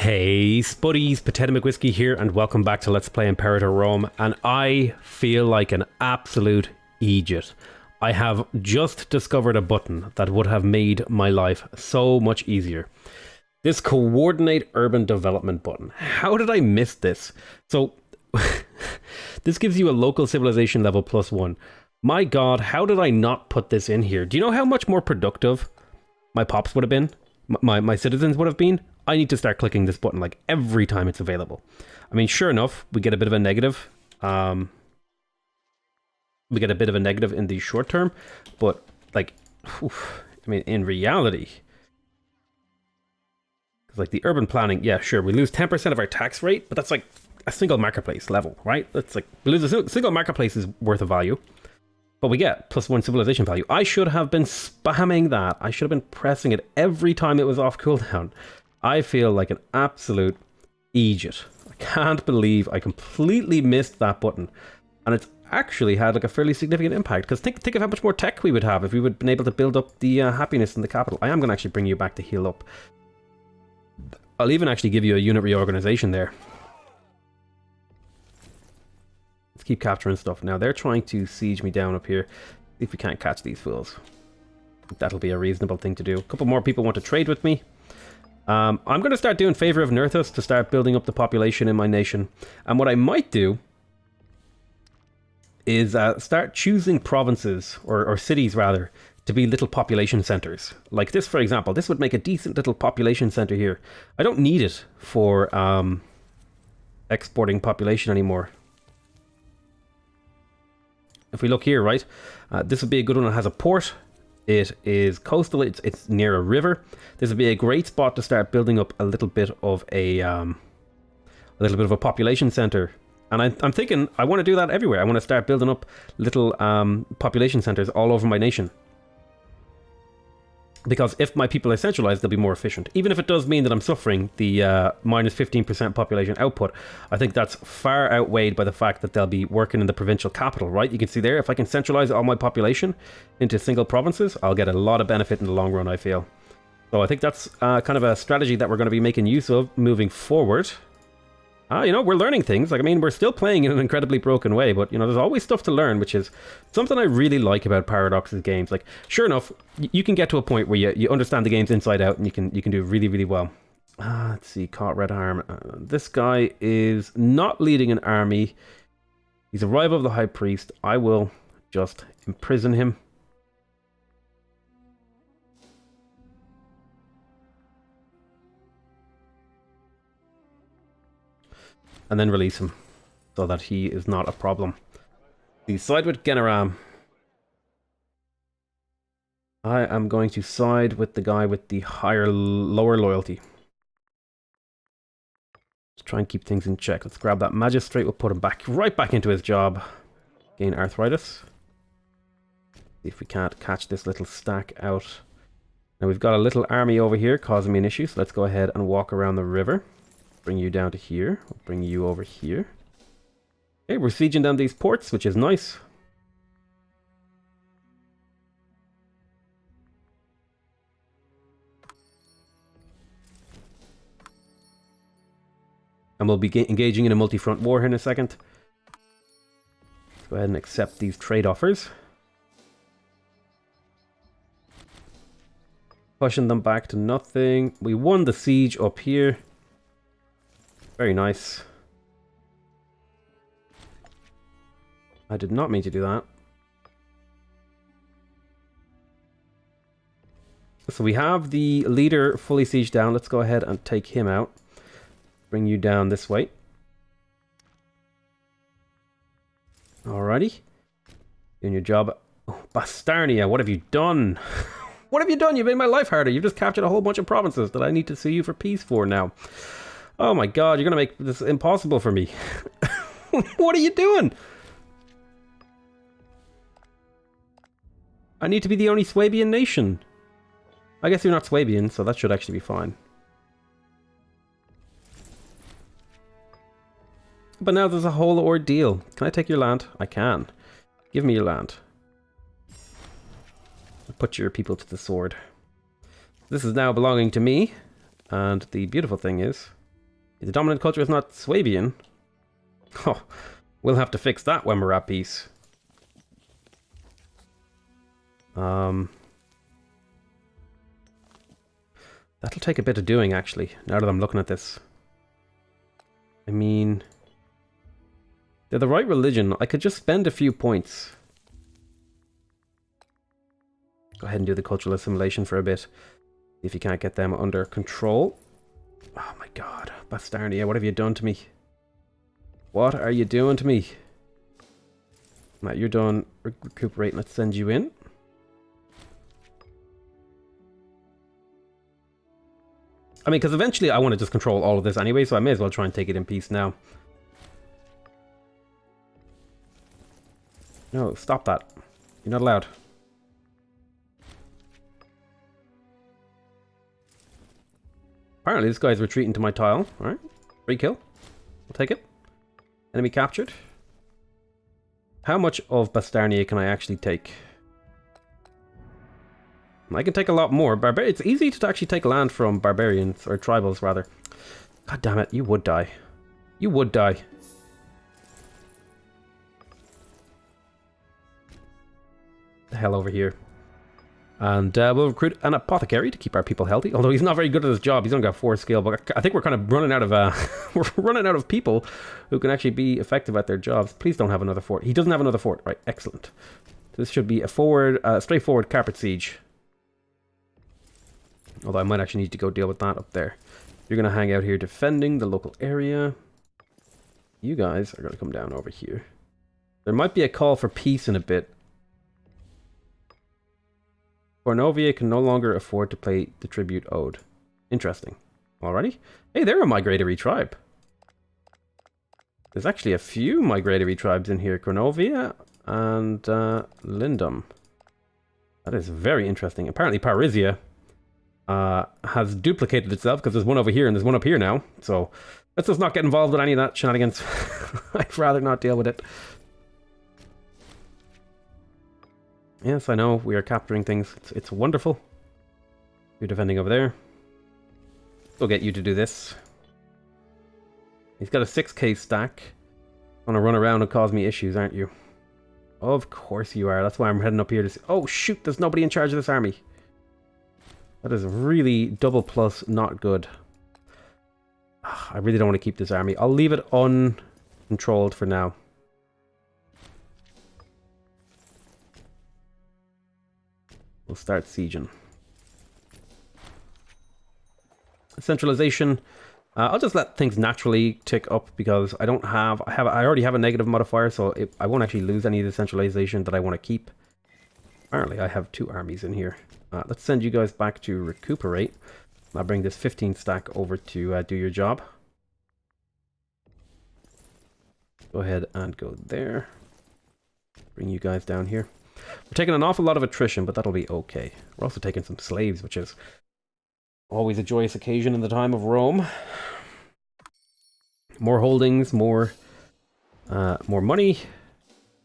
Hey Spuddies, Potatomcwhiskey here, and welcome back to Let's Play Imperator Rome. And I feel like an absolute idiot. I have just discovered a button that would have made my life so much easier. This Coordinate Urban Development button. How did I miss this? So, this gives you a local civilization level +1. My god, how did I not put this in here? Do you know how much more productive my pops would have been? My citizens would have been? I need to start clicking this button like every time it's available. I mean, sure enough, we get a bit of a negative. We get a bit of a negative in the short term, but like, oof, I mean, in reality, because like the urban planning, yeah, sure, we lose 10% of our tax rate, but that's like a single marketplace level, right? That's like, we lose a single marketplace is worth of value, but we get +1 civilization value. I should have been spamming that. I should have been pressing it every time it was off cooldown. I feel like an absolute idiot. I can't believe I completely missed that button. And it's actually had like a fairly significant impact. Because think of how much more tech we would have if we would have been able to build up the happiness in the capital. I am going to actually bring you back to heal up. I'll even actually give you a unit reorganization there. Let's keep capturing stuff. Now they're trying to siege me down up here. See if we can't catch these fools. That'll be a reasonable thing to do. A couple more people want to trade with me. I'm going to start doing Favor of Nerthus to start building up the population in my nation. And what I might do is start choosing provinces, or cities rather, to be little population centers. Like this, for example. This would make a decent little population center here. I don't need it for exporting population anymore. If we look here, right, this would be a good one. It has a port. It is coastal. It's near a river. This would be a great spot to start building up a little bit of a population center. And I'm thinking I want to do that everywhere. I want to start building up little population centers all over my nation. Because if my people are centralized, they'll be more efficient. Even if it does mean that I'm suffering the minus 15% population output, I think that's far outweighed by the fact that they'll be working in the provincial capital, right? You can see there, if I can centralize all my population into single provinces, I'll get a lot of benefit in the long run, I feel. So I think that's kind of a strategy that we're going to be making use of moving forward. You know, we're learning things. Like, I mean, we're still playing in an incredibly broken way, but, you know, there's always stuff to learn, which is something I really like about Paradox's games. Like, sure enough, you can get to a point where you understand the games inside out and you can do really, really well. Let's see, caught red arm. This guy is not leading an army. He's a rival of the High Priest. I will just imprison him. And then release him, so that he is not a problem. The side with Generam. I am going to side with the guy with the lower loyalty. Let's try and keep things in check. Let's grab that magistrate. We'll put him right back into his job. Gain arthritis. See if we can't catch this little stack out. Now we've got a little army over here causing me an issue, so let's go ahead and walk around the river. Bring you down to here. We'll bring you over here. Okay, we're sieging down these ports, which is nice. And we'll be engaging in a multi-front war here in a second. Let's go ahead and accept these trade offers. Pushing them back to nothing. We won the siege up here. Very nice. I did not mean to do that. So we have the leader fully sieged down. Let's go ahead and take him out. Bring you down this way. Alrighty. Doing your job. Oh, Bastarnia, what have you done? What have you done? You've made my life harder. You've just captured a whole bunch of provinces that I need to sue you for peace for now. Oh my god, you're going to make this impossible for me. What are you doing? I need to be the only Swabian nation. I guess you're not Swabian, so that should actually be fine. But now there's a whole ordeal. Can I take your land? I can. Give me your land. Put your people to the sword. This is now belonging to me. And the beautiful thing is, The dominant culture is not Swabian. Oh, we'll have to fix that when we're at peace. That'll take a bit of doing, actually, now that I'm looking at this. I mean, they're the right religion. I could just spend a few points. Go ahead and do the cultural assimilation for a bit. See if you can't get them under control. Oh my god. Bastarnia, what have you done to me? What are you doing to me? Matt, you're done. Recuperate. Let's send you in. I mean, because eventually I want to just control all of this anyway, so I may as well try and take it in peace now. No, stop that. You're not allowed. Apparently this guy's retreating to my tile. Alright. Free kill. We'll take it. Enemy captured. How much of Bastarnia can I actually take? I can take a lot more. It's easy to actually take land from barbarians, or tribals rather. God damn it, you would die. You would die. The hell over here. And we'll recruit an apothecary to keep our people healthy. Although he's not very good at his job. He's only got 4 skill, but I think we're kind of running out of we're running out of people who can actually be effective at their jobs. Please don't have another fort. He doesn't have another fort. Right, excellent. This should be a straightforward carpet siege. Although I might actually need to go deal with that up there. You're going to hang out here defending the local area. You guys are going to come down over here. There might be a call for peace in a bit. Cornovia can no longer afford to pay the tribute owed. Interesting. Alrighty. Hey, they're a migratory tribe. There's actually a few migratory tribes in here. Cornovia and Lindum. That is very interesting. Apparently Parisia has duplicated itself because there's one over here and there's one up here now. So let's just not get involved with any of that shenanigans. I'd rather not deal with it. Yes, I know, we are capturing things. It's wonderful. You're defending over there. We'll get you to do this. He's got a 6k stack. Gonna run around and cause me issues, aren't you? Of course you are. That's why I'm heading up here to see. Oh shoot, there's nobody in charge of this army. That is really double plus not good. I really don't want to keep this army. I'll leave it uncontrolled for now. We'll start sieging. Centralization. I'll just let things naturally tick up because I already have a negative modifier, so I won't actually lose any of the centralization that I want to keep. Apparently, I have 2 armies in here. Let's send you guys back to recuperate. I'll bring this 15 stack over to do your job. Go ahead and go there. Bring you guys down here. We're taking an awful lot of attrition, but that'll be okay. We're also taking some slaves, which is always a joyous occasion in the time of Rome. More holdings, more money,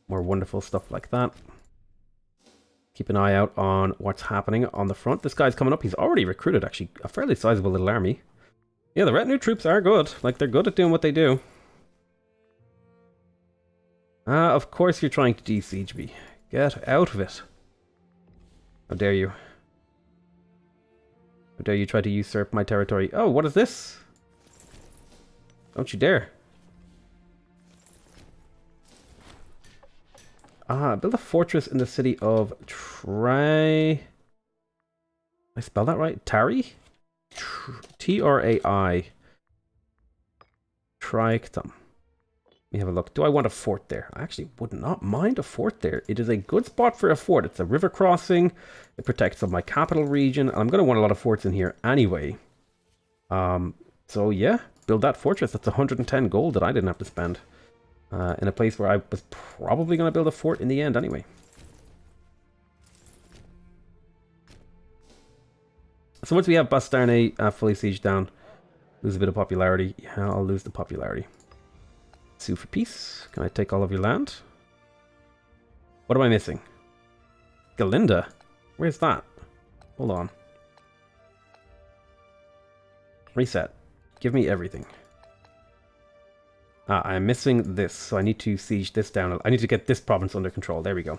more wonderful stuff like that. Keep an eye out on what's happening on the front. This guy's coming up. He's already recruited, actually, a fairly sizable little army. Yeah, the retinue troops are good. Like, they're good at doing what they do. Of course you're trying to de-siege me. Get out of it. How dare you. How dare you try to usurp my territory. Oh, what is this? Don't you dare. Build a fortress in the city of I spell that right? Tari? T-R-A-I. Trichtum. Let me have a look. Do I want a fort there? I actually would not mind a fort there. It is a good spot for a fort. It's a river crossing. It protects my capital region. I'm going to want a lot of forts in here anyway. So yeah, build that fortress. That's 110 gold that I didn't have to spend. In a place where I was probably going to build a fort in the end anyway. So once we have Bastarne fully sieged down, lose a bit of popularity. Yeah, I'll lose the popularity. Sue for peace. Can I take all of your land? What am I missing? Galinda? Where's that? Hold on. Reset. Give me everything. I'm missing this, so I need to siege this down. I need to get this province under control. There we go.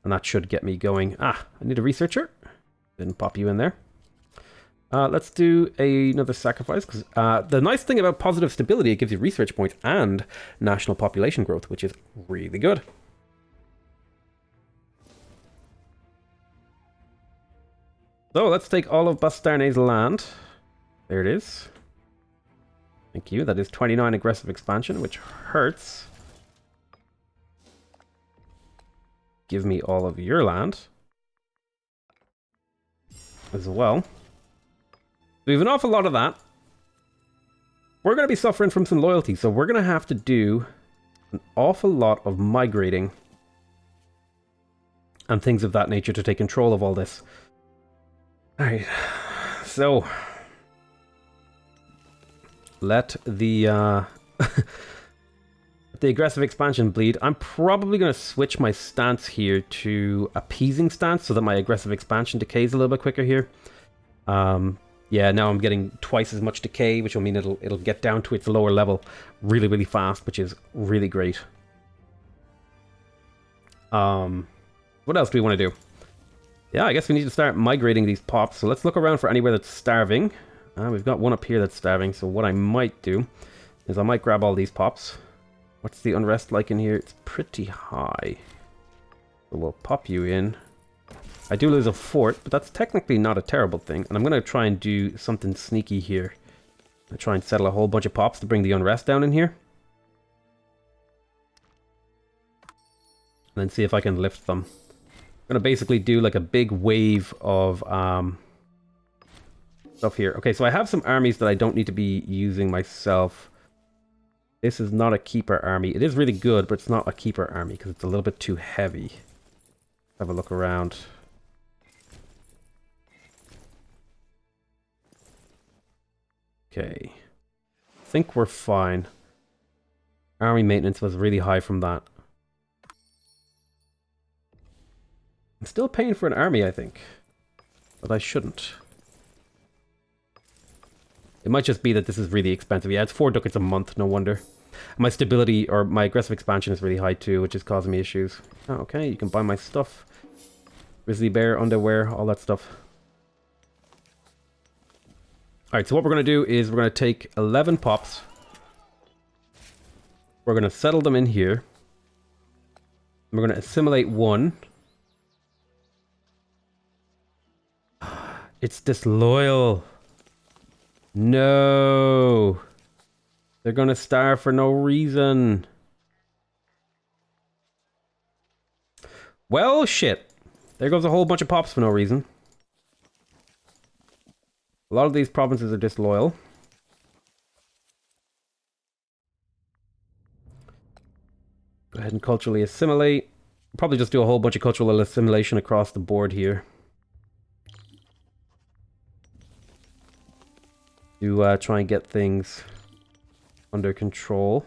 And that should get me going. I need a researcher. Didn't pop you in there. Let's do another sacrifice, because the nice thing about positive stability, it gives you research points and national population growth, which is really good. So let's take all of Bastarne's land. There it is. Thank you. That is 29 aggressive expansion, which hurts. Give me all of your land as well. We have an awful lot of that. We're going to be suffering from some loyalty, so we're going to have to do an awful lot of migrating and things of that nature to take control of all this. Alright, so let the the aggressive expansion bleed. I'm probably going to switch my stance here to appeasing stance so that my aggressive expansion decays a little bit quicker here. Yeah, now I'm getting twice as much decay, which will mean it'll get down to its lower level really, really fast, which is really great. What else do we want to do? Yeah, I guess we need to start migrating these pops. So let's look around for anywhere that's starving. We've got one up here that's starving, so what I might do is I might grab all these pops. What's the unrest like in here? It's pretty high. So we'll pop you in. I do lose a fort, but that's technically not a terrible thing. And I'm going to try and do something sneaky here. I'll try and settle a whole bunch of pops to bring the unrest down in here. And then see if I can lift them. I'm going to basically do like a big wave of stuff here. Okay, so I have some armies that I don't need to be using myself. This is not a keeper army. It is really good, but it's not a keeper army because it's a little bit too heavy. Have a look around. Okay. I think we're fine. Army maintenance was really high from that. I'm still paying for an army, I think. But I shouldn't. It might just be that this is really expensive. Yeah, it's 4 ducats a month, no wonder. My stability, or my aggressive expansion is really high too, which is causing me issues. Oh, okay, you can buy my stuff. Grizzly bear, underwear, all that stuff. Alright, so what we're going to do is we're going to take 11 pops. We're going to settle them in here. We're going to assimilate 1. It's disloyal. No. They're going to starve for no reason. Well, shit. There goes a whole bunch of pops for no reason. A lot of these provinces are disloyal. Go ahead and culturally assimilate. Probably just do a whole bunch of cultural assimilation across the board here. To try and get things under control.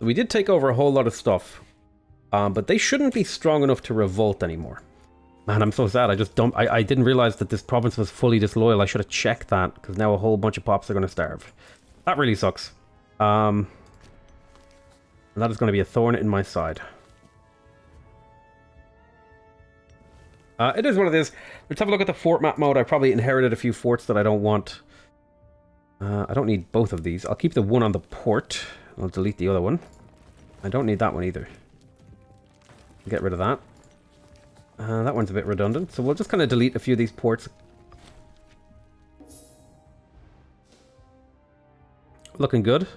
We did take over a whole lot of stuff, but they shouldn't be strong enough to revolt anymore. Man, I'm so sad. I didn't realize that this province was fully disloyal. I should have checked that, because now a whole bunch of pops are going to starve. That really sucks. And that is going to be a thorn in my side. It is what it is. Let's have a look at the fort map mode. I probably inherited a few forts that I don't want. I don't need both of these. I'll keep the one on the port. I'll delete the other one. I don't need that one either. Get rid of that. That one's a bit redundant, so we'll just kind of delete a few of these ports. Looking good.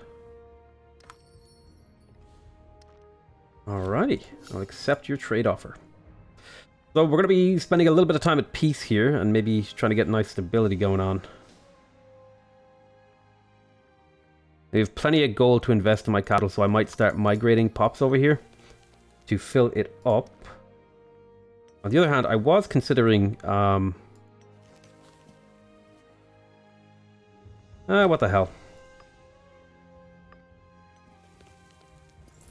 Alrighty, I'll accept your trade offer. So we're going to be spending a little bit of time at peace here, and maybe trying to get nice stability going on. I have plenty of gold to invest in my cattle, so I might start migrating pops over here to fill it up. On the other hand, I was considering... what the hell.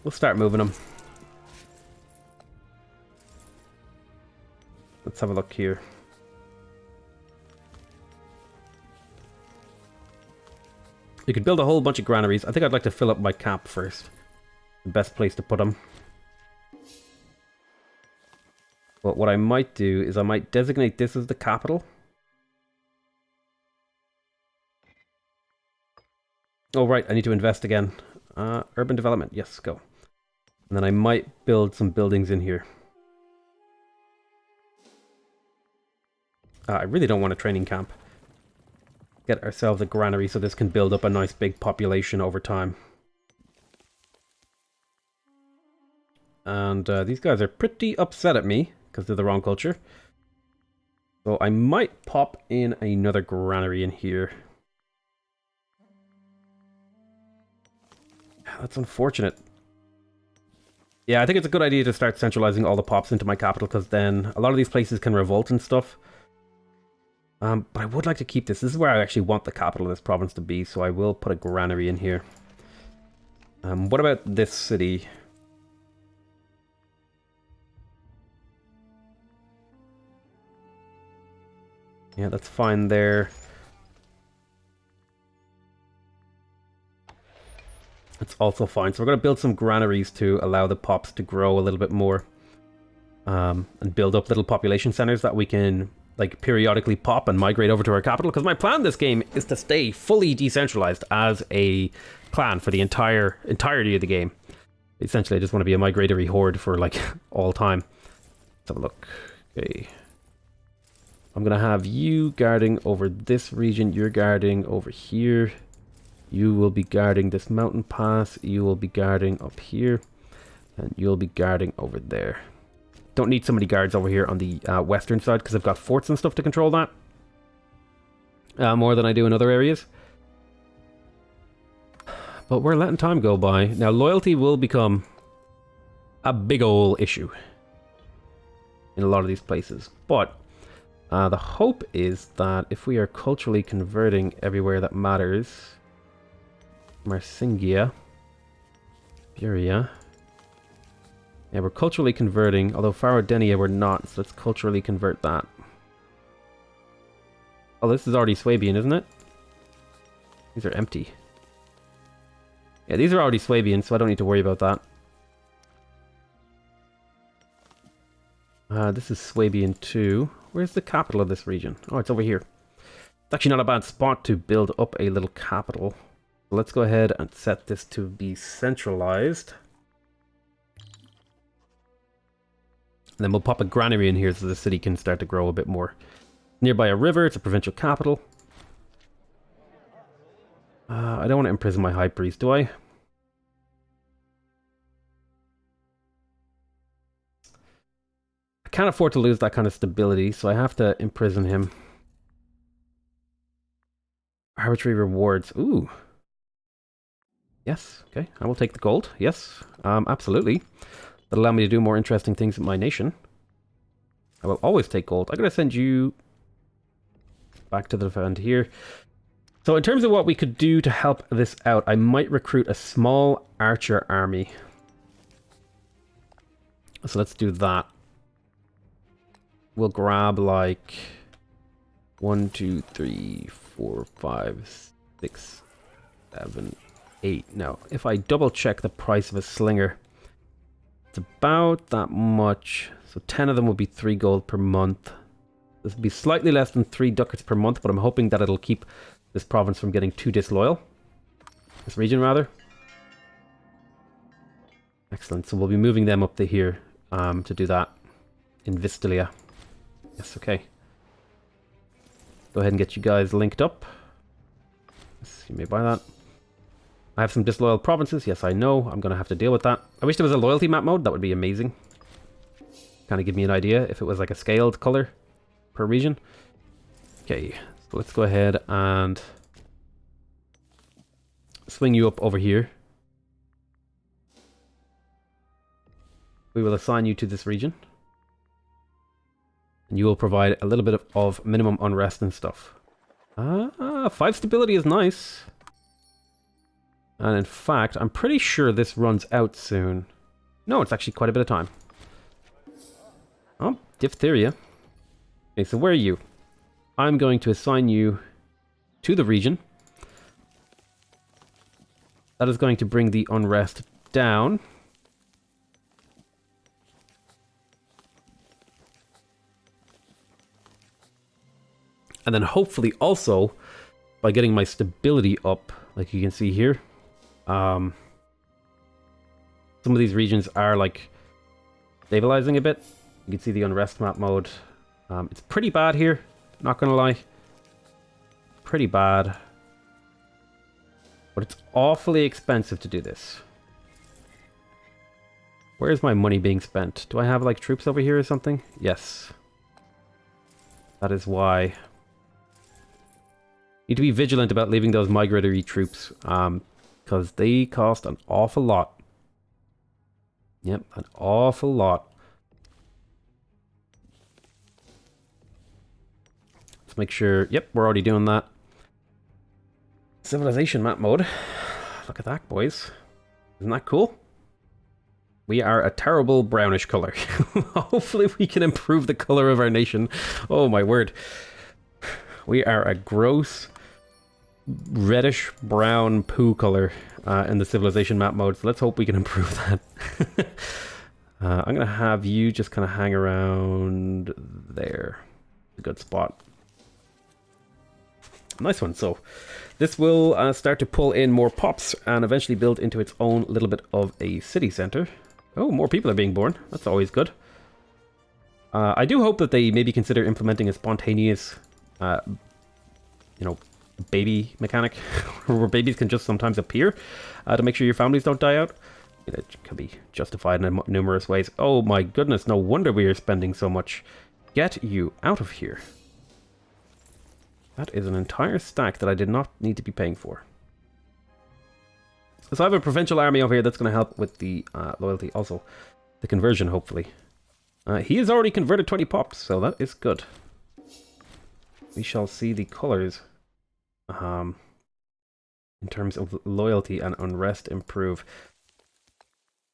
We'll start moving them. Let's have a look here. You could build a whole bunch of granaries. I think I'd like to fill up my camp first. The best place to put them. But what I might do is I might designate this as the capital. Oh, right, I need to invest again. Urban development, yes, go. And then I might build some buildings in here. I really don't want a training camp. Get ourselves a granary so this can build up a nice big population over time. And these guys are pretty upset at me because they're the wrong culture. So I might pop in another granary in here. That's unfortunate. Yeah, I think it's a good idea to start centralizing all the pops into my capital, because then a lot of these places can revolt and stuff. But I would like to keep this. This is where I actually want the capital of this province to be, so I will put a granary in here. What about this city? Yeah, that's fine there. It's also fine. So we're going to build some granaries to allow the pops to grow a little bit more. And build up little population centers that we can like periodically pop and migrate over to our capital. Because my plan this game is to stay fully decentralized as a clan for the entirety of the game. Essentially, I just want to be a migratory horde for like all time. Let's have a look. Okay. I'm going to have you guarding over this region. You're guarding over here. You will be guarding this mountain pass. You will be guarding up here. And you'll be guarding over there. Don't need so many guards over here on the western side because I've got forts and stuff to control that. More than I do in other areas. But we're letting time go by. Now, loyalty will become a big ol' issue in a lot of these places. But the hope is that if we are culturally converting everywhere that matters... Marsingia, Buria. Yeah, we're culturally converting, although Farodenia we're not, so let's culturally convert that. Oh, this is already Swabian, isn't it? These are empty. Yeah, these are already Swabian, so I don't need to worry about that. This is Swabian too. Where's the capital of this region? Oh, it's over here. It's actually not a bad spot to build up a little capital. Let's go ahead and set this to be centralized. And then we'll pop a granary in here so the city can start to grow a bit more. Nearby a river, it's a provincial capital. I don't want to imprison my high priest, do I? I can't afford to lose that kind of stability, so I have to imprison him. Arbitrary rewards. Ooh. Yes, okay. I will take the gold. Yes, absolutely. That'll allow me to do more interesting things in my nation. I will always take gold. I'm going to send you back to the front here. So in terms of what we could do to help this out, I might recruit a small archer army. So let's do that. We'll grab like 1, 2, 3, 4, 5, 6, 7, 8. Now, if I double check the price of a slinger, it's about that much. So 10 of them would be 3 gold per month. This would be slightly less than 3 ducats per month, but I'm hoping that it'll keep this province from getting too disloyal. This region, rather. Excellent. So we'll be moving them up to here to do that in Vistalia. Yes, okay. Go ahead and get you guys linked up. Yes, you may buy that. I have some disloyal provinces. Yes, I know. I'm going to have to deal with that. I wish there was a loyalty map mode. That would be amazing. Kind of give me an idea if it was like a scaled color per region. Okay, so let's go ahead and swing you up over here. We will assign you to this region. And you will provide a little bit of minimum unrest and stuff. 5 stability is nice. And in fact, I'm pretty sure this runs out soon. No, it's actually quite a bit of time. Oh, diphtheria. Okay, so where are you? I'm going to assign you to the region. That is going to bring the unrest down. And then hopefully also, by getting my stability up, like you can see here, some of these regions are like stabilizing a bit. You can see the unrest map mode. It's pretty bad here, not gonna lie. Pretty bad. But it's awfully expensive to do this. Where's my money being spent? Do I have like troops over here or something? Yes. That is why. Need to be vigilant about leaving those migratory troops, because they cost an awful lot. Yep, an awful lot. Let's make sure. Yep, we're already doing that. Civilization map mode. Look at that, boys. Isn't that cool? We are a terrible brownish color. Hopefully we can improve the color of our nation. Oh my word. We are a gross reddish brown poo color in the civilization map mode. So let's hope we can improve that. I'm going to have you just kind of hang around there. A good spot. Nice one. So this will start to pull in more pops and eventually build into its own little bit of a city center. Oh, more people are being born. That's always good. I do hope that they maybe consider implementing a spontaneous, baby mechanic where babies can just sometimes appear to make sure your families don't die out. It can be justified in numerous ways. Oh my goodness, no wonder we are spending so much. Get you out of here. That is an entire stack that I did not need to be paying for. So I have a provincial army over here that's going to help with the loyalty. Also, the conversion, hopefully. He has already converted 20 pops, so that is good. We shall see the colors in terms of loyalty and unrest improve.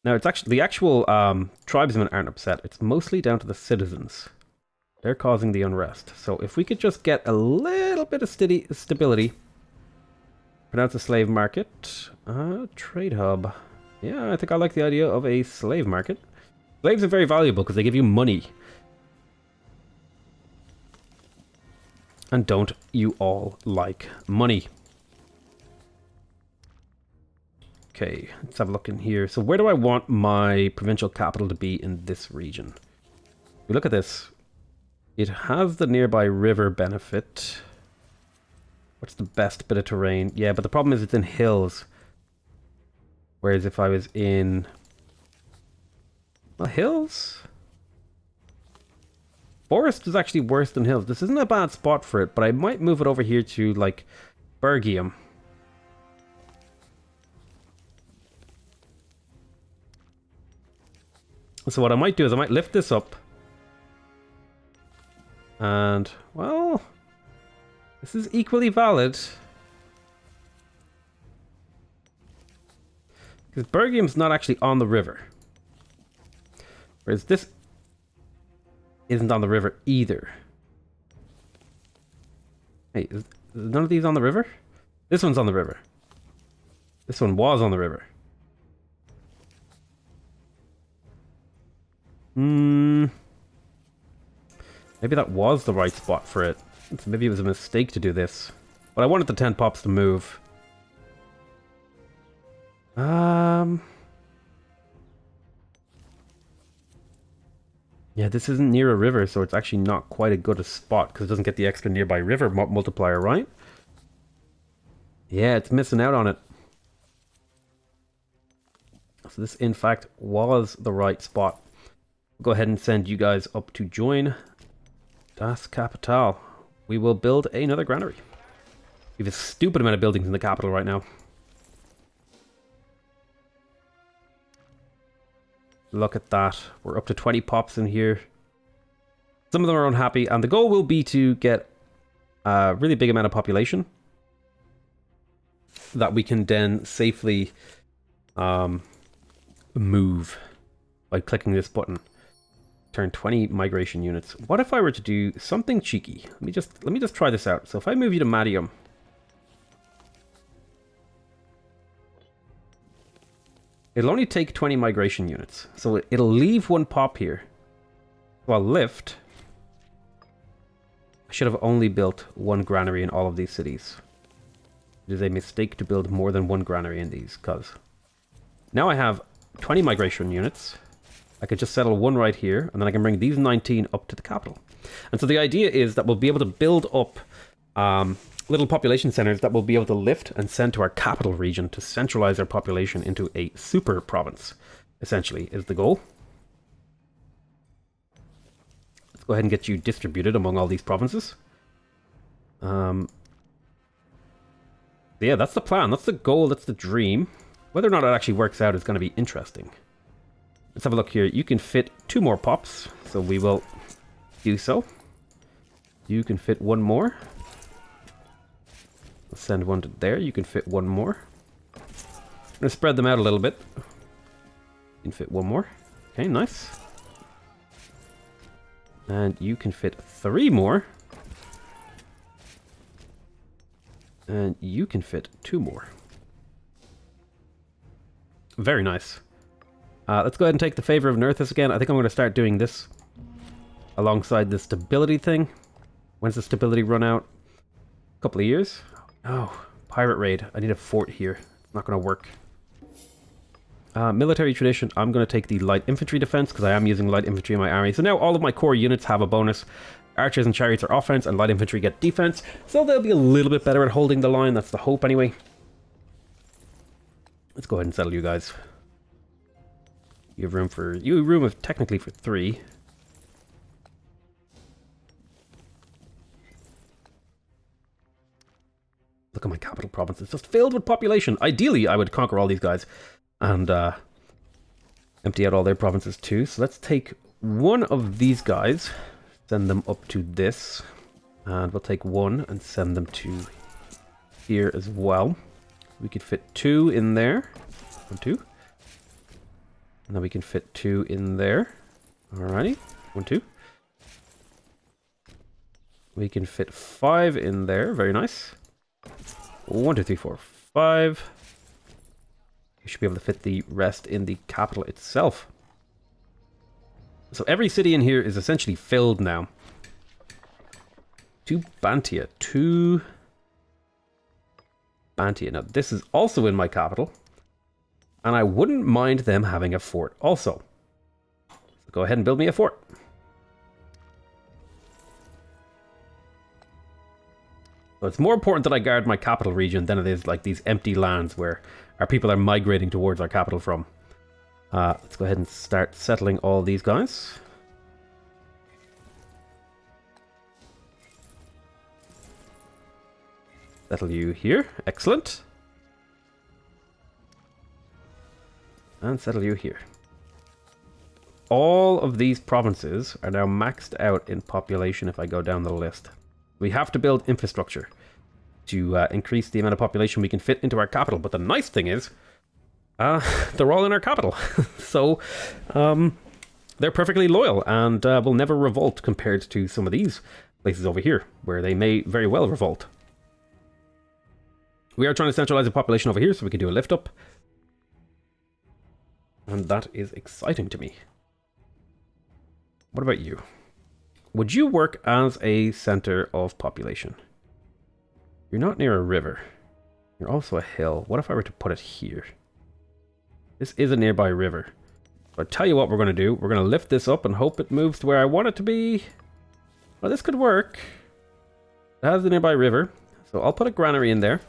Now, it's actually the actual tribesmen aren't upset. It's mostly down to the citizens. They're causing the unrest. So if we could just get a little bit of stability. Pronounce a slave market. Trade hub. Yeah, I think I like the idea of a slave market. Slaves are very valuable because they give you money. And don't you all like money? Okay, let's have a look in here. So where do I want my provincial capital to be in this region? We look at this. It has the nearby river benefit. What's the best bit of terrain? Yeah, but the problem is it's in hills. Whereas if I was in... well, hills? Forest is actually worse than hills. This isn't a bad spot for it, but I might move it over here to, like, Bergium. So what I might do is I might lift this up. And, well... this is equally valid. Because Bergium's not actually on the river. Whereas this isn't on the river either. Hey, is none of these on the river? This one's on the river. This one was on the river. Maybe that was the right spot for it. Maybe it was a mistake to do this. But I wanted the 10 pops to move. Yeah, this isn't near a river, so it's actually not quite a good a spot because it doesn't get the extra nearby river multiplier, right? Yeah, it's missing out on it. So this, in fact, was the right spot. Go ahead and send you guys up to join Das Kapital. We will build another granary. We have a stupid amount of buildings in the capital right now. Look at that. We're up to 20 pops in here. Some of them are unhappy, and the goal will be to get a really big amount of population that we can then safely move by clicking this button. turn 20 migration units. What if I were to do something cheeky? Let me just try this out. So if I move you to Madium, it'll only take 20 migration units. So it'll leave one pop here. So I'll lift. I should have only built one granary in all of these cities. It is a mistake to build more than one granary in these, because now I have 20 migration units. I could just settle one right here, and then I can bring these 19 up to the capital. And so the idea is that we'll be able to build up little population centers that we'll be able to lift and send to our capital region to centralize our population into a super province, essentially, is the goal. Let's go ahead and get you distributed among all these provinces. Yeah, that's the plan. That's the goal. That's the dream. Whether or not it actually works out is going to be interesting. Let's have a look here. You can fit 2 more pops, so we will do so. You can fit 1 more. Let's send 1 to there. You can fit 1 more. I'm going to spread them out a little bit. You can fit 1 more. Okay, nice. And you can fit 3 more. And you can fit 2 more. Very nice. Let's go ahead and take the favor of Nerthus again. I think I'm going to start doing this alongside the stability thing. When's the stability run out? A couple of years? Oh, pirate raid. I need a fort here. It's not going to work. Military tradition. I'm going to take the light infantry defense because I am using light infantry in my army. So now all of my core units have a bonus. Archers and chariots are offense and light infantry get defense. So they'll be a little bit better at holding the line. That's the hope anyway. Let's go ahead and settle you guys. You have room of technically for 3. Look at my capital province. It's just filled with population. Ideally, I would conquer all these guys and empty out all their provinces too. So let's take one of these guys, send them up to this, and we'll take 1 and send them to here as well. We could fit 2 in there. 1, 2. And then we can fit 2 in there. Alrighty. 1, 2. We can fit 5 in there. Very nice. 1, 2, 3, 4, 5. We should be able to fit the rest in the capital itself. So every city in here is essentially filled now. 2 Bantia. 2 Bantia. Now this is also in my capital. And I wouldn't mind them having a fort also. So go ahead and build me a fort. So it's more important that I guard my capital region than it is like these empty lands where our people are migrating towards our capital from. Let's go ahead and start settling all these guys. Settle you here. Excellent. And settle you here. All of these provinces are now maxed out in population if I go down the list. We have to build infrastructure to increase the amount of population we can fit into our capital. But the nice thing is, they're all in our capital. So they're perfectly loyal and will never revolt compared to some of these places over here, where they may very well revolt. We are trying to centralize the population over here so we can do a lift up. And that is exciting to me. What about you? Would you work as a center of population? You're not near a river. You're also a hill. What if I were to put it here? This is a nearby river. So I tell you what we're going to do. We're going to lift this up and hope it moves to where I want it to be. Well, this could work. It has a nearby river. So I'll put a granary in there.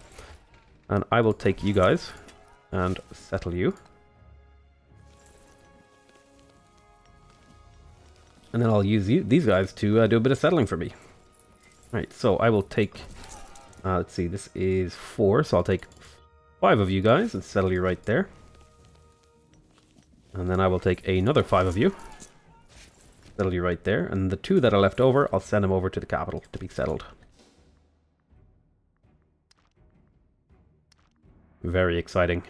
And I will take you guys and settle you. And then I'll use these guys to do a bit of settling for me. Alright, so I will take... let's see, this is 4, so I'll take 5 of you guys and settle you right there. And then I will take another 5 of you. Settle you right there. And the 2 that are left over, I'll send them over to the capital to be settled. Very exciting.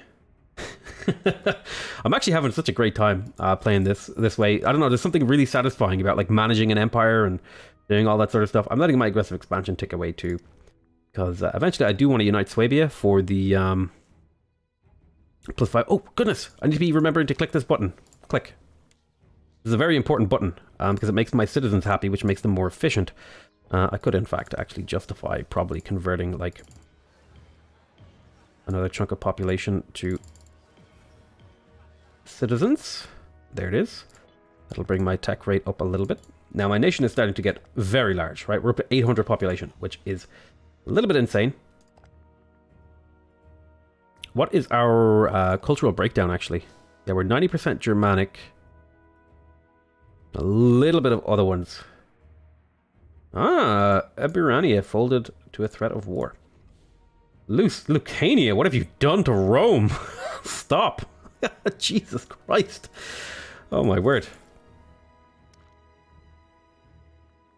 I'm actually having such a great time playing this way. I don't know, there's something really satisfying about like managing an empire and doing all that sort of stuff. I'm letting my aggressive expansion tick away too, because eventually I do want to unite Swabia for the +5. Oh goodness, I need to be remembering to click this button. Click. This is a very important button because it makes my citizens happy, which makes them more efficient. I could in fact actually justify probably converting like another chunk of population to citizens. There it is. That'll bring my tech rate up a little bit. Now my nation is starting to get very large, right? We're up to 800 population, which is a little bit insane. What is our cultural breakdown actually? Yeah, we're 90% Germanic. A little bit of other ones. Eburania folded to a threat of war. Lucania, what have you done to Rome? Stop. Jesus Christ. Oh my word.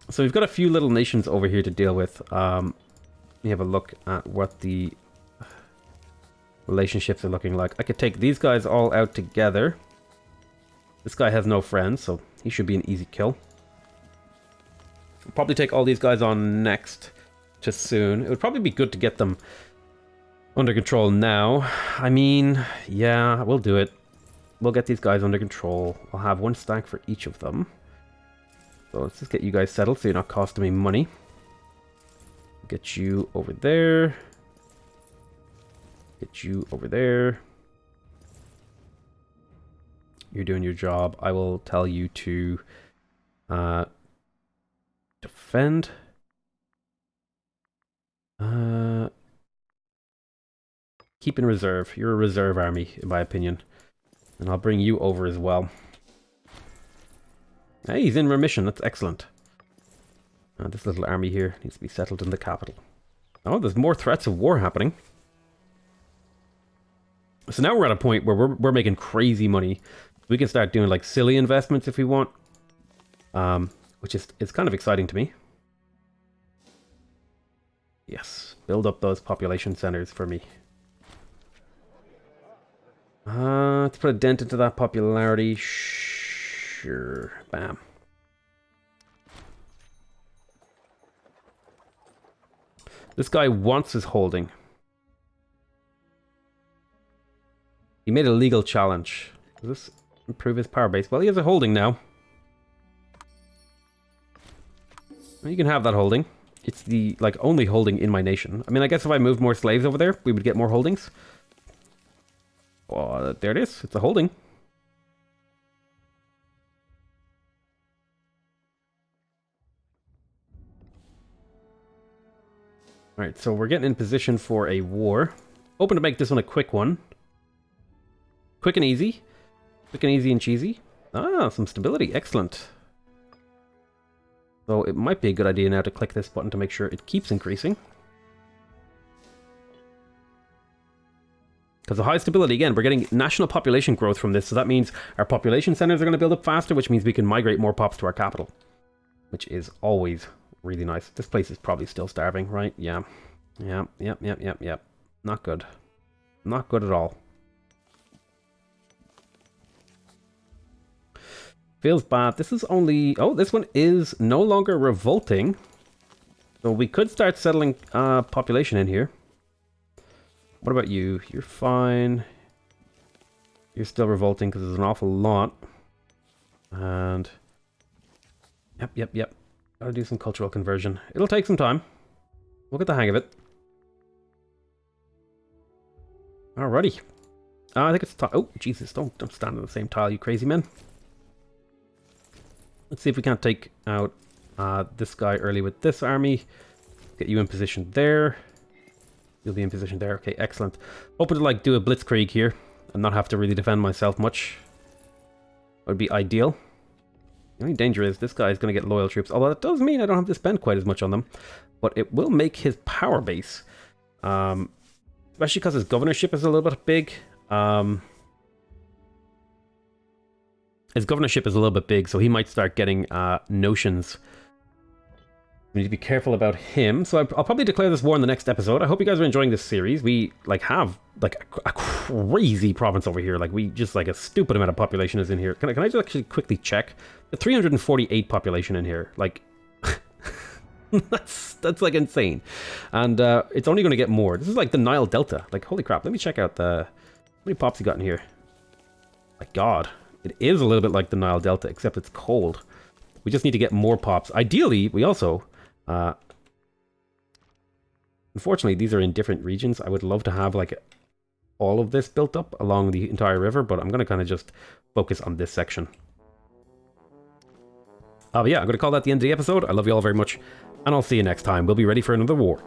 So we've got a few little nations over here to deal with. Let me have a look at what the relationships are looking like. I could take these guys all out together. This guy has no friends, so he should be an easy kill. I'll probably take all these guys on next to soon. It would probably be good to get them under control now. I mean, yeah, we'll do it. We'll get these guys under control. I'll have one stack for each of them. So let's just get you guys settled so you're not costing me money. Get you over there. Get you over there. You're doing your job. I will tell you to defend. Keep in reserve. You're a reserve army, in my opinion. And I'll bring you over as well. Hey, he's in remission. That's excellent. This little army here needs to be settled in the capital. Oh, there's more threats of war happening. So now we're at a point where we're making crazy money. We can start doing like silly investments if we want. Which is it's kind of exciting to me. Yes, build up those population centers for me. Let's put a dent into that popularity. Sure. Bam. This guy wants his holding. He made a legal challenge. Does this improve his power base? Well, he has a holding now. You can have that holding. It's the like only holding in my nation. I mean, I guess if I moved more slaves over there, we would get more holdings. Oh, there it is. It's a holding. Alright, so we're getting in position for a war. Hoping to make this one a quick one. Quick and easy. Quick and easy and cheesy. Ah, some stability. Excellent. So it might be a good idea now to click this button to make sure it keeps increasing. Because the high stability, again, we're getting national population growth from this. So that means our population centers are going to build up faster, which means we can migrate more pops to our capital. Which is always really nice. This place is probably still starving, right? Yeah. Yep. Not good. Not good at all. Feels bad. This is only... Oh, this one is no longer revolting. So we could start settling population in here. What about you? You're fine. You're still revolting because there's an awful lot. And... Yep. Gotta do some cultural conversion. It'll take some time. We'll get the hang of it. Alrighty. I think it's time. Oh, Jesus, don't stand on the same tile, you crazy men. Let's see if we can't take out this guy early with this army. Get you in position there. You'll be in position there. Okay, excellent. Hoping to like do a blitzkrieg here and not have to really defend myself much. That would be ideal. The only danger is this guy is going to get loyal troops, although that does mean I don't have to spend quite as much on them. But it will make his power base, especially because his governorship is a little bit big. His governorship is a little bit big, so he might start getting notions We need to be careful about him. So I'll probably declare this war in the next episode. I hope you guys are enjoying this series. We like have like a crazy province over here. Like we just like a stupid amount of population is in here. Can I just actually quickly check? The 348 population in here. Like that's like insane. And it's only going to get more. This is like the Nile Delta. Like holy crap. Let me check out how many pops he got in here. My god. It is a little bit like the Nile Delta, except it's cold. We just need to get more pops. Ideally, we also... unfortunately, these are in different regions. I would love to have like all of this built up along the entire river, but I'm going to kind of just focus on this section. But yeah, I'm going to call that the end of the episode. I love you all very much, and I'll see you next time. We'll be ready for another war.